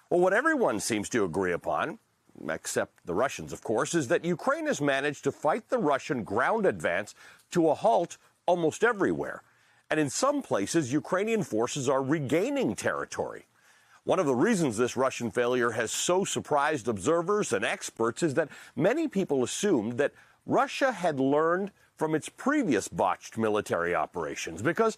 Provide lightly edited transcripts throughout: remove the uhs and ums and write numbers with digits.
Well, what everyone seems to agree upon, except the Russians, of course, is that Ukraine has managed to fight the Russian ground advance to a halt almost everywhere. And in some places, Ukrainian forces are regaining territory. One of the reasons this Russian failure has so surprised observers and experts is that many people assumed that Russia had learned from its previous botched military operations, because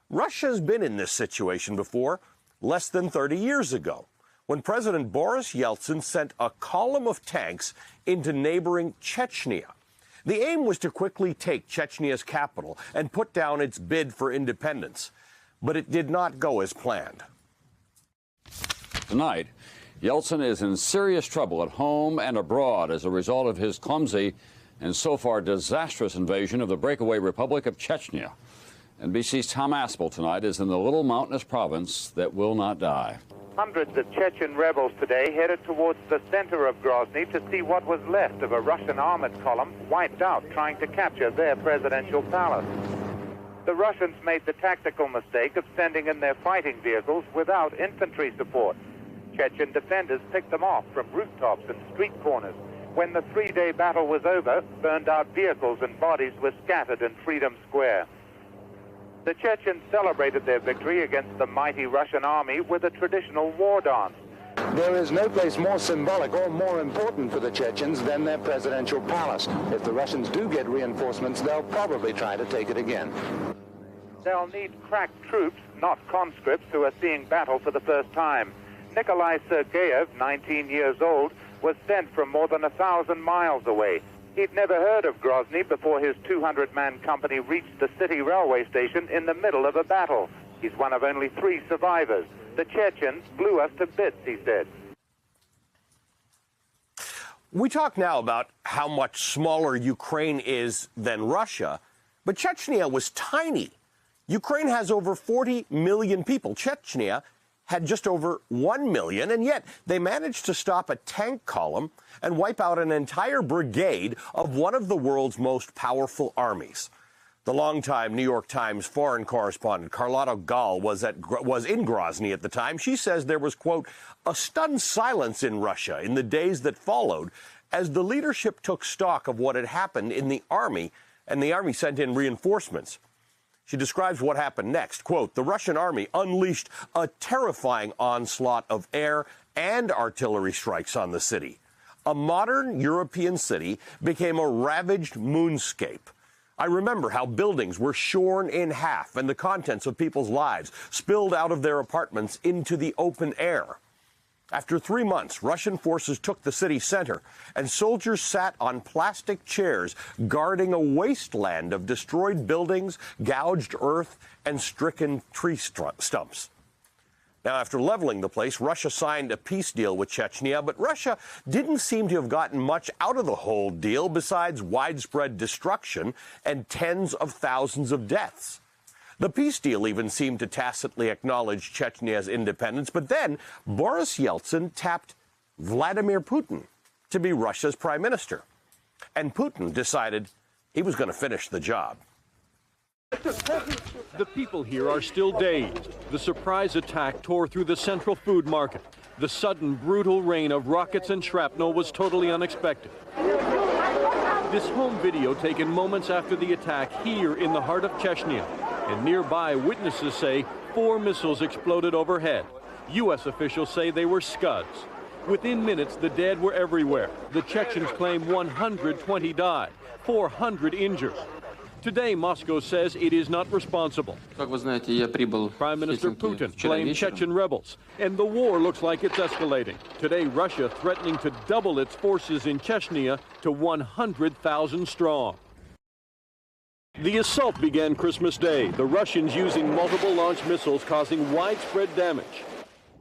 Russia has been in this situation before less than 30 years ago, when President Boris Yeltsin sent a column of tanks into neighboring Chechnya. The aim was to quickly take Chechnya's capital and put down its bid for independence, but it did not go as planned. Tonight, Yeltsin is in serious trouble at home and abroad as a result of his clumsy and so far disastrous invasion of the breakaway Republic of Chechnya. NBC's Tom Aspel tonight is in the little mountainous province that will not die. Hundreds of Chechen rebels today headed towards the center of Grozny to see what was left of a Russian armored column wiped out trying to capture their presidential palace. The Russians made the tactical mistake of sending in their fighting vehicles without infantry support. Chechen defenders picked them off from rooftops and street corners. When the three-day battle was over, burned-out vehicles and bodies were scattered in Freedom Square. The Chechens celebrated their victory against the mighty Russian army with a traditional war dance. There is no place more symbolic or more important for the Chechens than their presidential palace. If the Russians do get reinforcements, they'll probably try to take it again. They'll need crack troops, not conscripts who are seeing battle for the first time. Nikolai Sergeyev, 19 years old, was sent from more than 1,000 miles away. He'd never heard of Grozny before his 200-man company reached the city railway station in the middle of a battle. He's one of only 3 survivors. The Chechens blew us to bits, he said. We talk now about how much smaller Ukraine is than Russia, but Chechnya was tiny. Ukraine has over 40 million people. Chechnya had just over 1 million, and yet they managed to stop a tank column and wipe out an entire brigade of one of the world's most powerful armies. The longtime New York Times foreign correspondent Carlotta Gall was in Grozny at the time. She says there was, quote, a stunned silence in Russia in the days that followed as the leadership took stock of what had happened in the army, and the army sent in reinforcements. She describes what happened next. Quote, the Russian army unleashed a terrifying onslaught of air and artillery strikes on the city. A modern European city became a ravaged moonscape. I remember how buildings were shorn in half and the contents of people's lives spilled out of their apartments into the open air. After 3 months, Russian forces took the city center, and soldiers sat on plastic chairs guarding a wasteland of destroyed buildings, gouged earth, and stricken tree stumps. Now, after leveling the place, Russia signed a peace deal with Chechnya, but Russia didn't seem to have gotten much out of the whole deal besides widespread destruction and tens of thousands of deaths. The peace deal even seemed to tacitly acknowledge Chechnya's independence, but then Boris Yeltsin tapped Vladimir Putin to be Russia's prime minister. And Putin decided he was going to finish the job. The people here are still dazed. The surprise attack tore through the central food market. The sudden, brutal rain of rockets and shrapnel was totally unexpected. This home video taken moments after the attack here in the heart of Chechnya. And nearby, witnesses say 4 missiles exploded overhead. U.S. officials say they were Scuds. Within minutes, the dead were everywhere. The Chechens claim 120 died, 400 injured. Today, Moscow says it is not responsible. Prime Minister Putin blamed Chechen rebels, and the war looks like it's escalating. Today, Russia threatening to double its forces in Chechnya to 100,000 strong. The assault began Christmas Day, the Russians using multiple launch missiles causing widespread damage.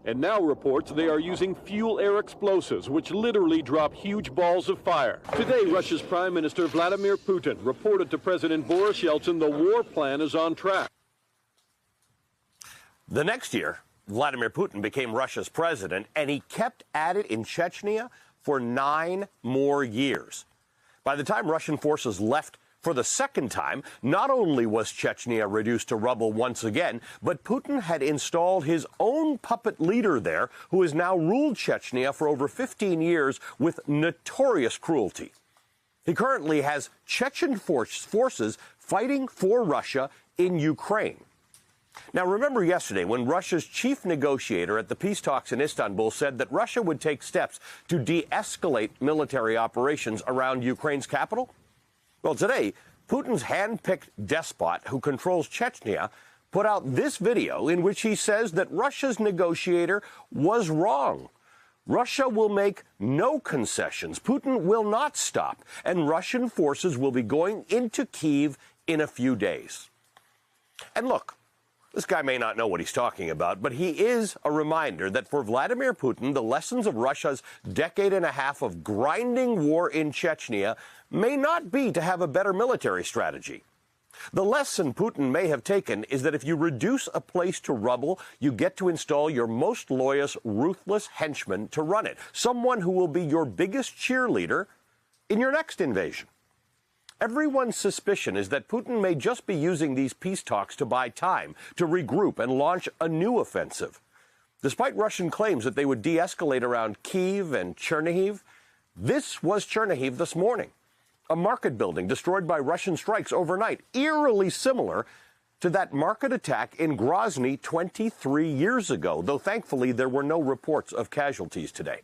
And now reports they are using fuel-air explosives, which literally drop huge balls of fire. Today, Russia's Prime Minister Vladimir Putin reported to President Boris Yeltsin the war plan is on track. The next year, Vladimir Putin became Russia's president, and he kept at it in Chechnya for 9 more years. By the time Russian forces left For the second time, not only was Chechnya reduced to rubble once again, but Putin had installed his own puppet leader there, who has now ruled Chechnya for over 15 years with notorious cruelty. He currently has Chechen forces fighting for Russia in Ukraine. Now, remember yesterday when Russia's chief negotiator at the peace talks in Istanbul said that Russia would take steps to de-escalate military operations around Ukraine's capital? Well, today, Putin's hand-picked despot who controls Chechnya put out this video in which he says that Russia's negotiator was wrong. Russia will make no concessions. Putin will not stop, and Russian forces will be going into Kyiv in a few days. And look, this guy may not know what he's talking about, but he is a reminder that for Vladimir Putin, the lessons of Russia's decade and a half of grinding war in Chechnya may not be to have a better military strategy. The lesson Putin may have taken is that if you reduce a place to rubble, you get to install your most loyal, ruthless henchman to run it, someone who will be your biggest cheerleader in your next invasion. Everyone's suspicion is that Putin may just be using these peace talks to buy time, to regroup and launch a new offensive. Despite Russian claims that they would de-escalate around Kyiv and Chernihiv, this was Chernihiv this morning. A market building destroyed by Russian strikes overnight, eerily similar to that market attack in Grozny 23 years ago, though thankfully there were no reports of casualties today.